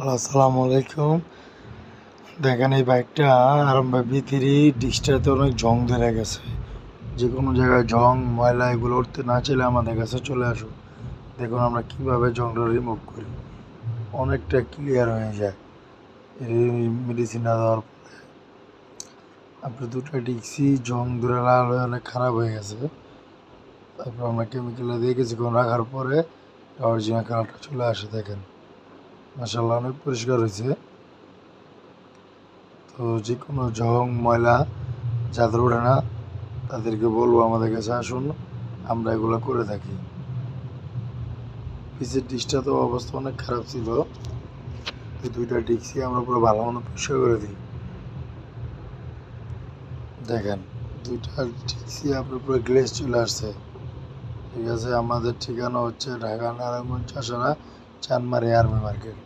আসসালামু আলাইকুম। দেখেন এই বাইকটা ভিতরে ডিসটাতে অনেক জং ধরে গেছে। যে কোনো জায়গায় জং ময়লা এগুলো উঠতে না চাইলে আমাদের কাছে চলে আসুন। দেখুন আমরা কিভাবে জংটা রিমুভ করি, অনেকটা ক্লিয়ার হয়ে যায় এই মেডিসিন না দেওয়ার পরে। আপনি দুটো ডিক্সি জং ধরে লাল হয়ে অনেক খারাপ হয়ে গেছে। তারপর আমরা কেমিক্যালে দিয়ে কিছুক্ষণ রাখার পরে অরিজিনাল কালারটা চলে আসে। দেখেন মাশাআল্লাহ অনেক পরিষ্কার হয়েছে। তো যে কোনো জং ময়লা যাদের ওঠে না তাদেরকে বলবো আমাদের কাছে আসুন, আমরা এগুলো করে থাকি। পিসের ডিশটা তো অবস্থা অনেক খারাপ ছিল, এই দুইটা ডিক্সি আমরা পুরো ভালো মতো পরিষ্কার করে দিই। দেখেন দুইটা ডিক্সি আপনার পুরো গ্লেজ চলে আসছে। ঠিক আছে, আমাদের ঠিকানা হচ্ছে ঢাকা নারায়ণগঞ্জ চাষারা চানমারি আর্মি মার্কেট।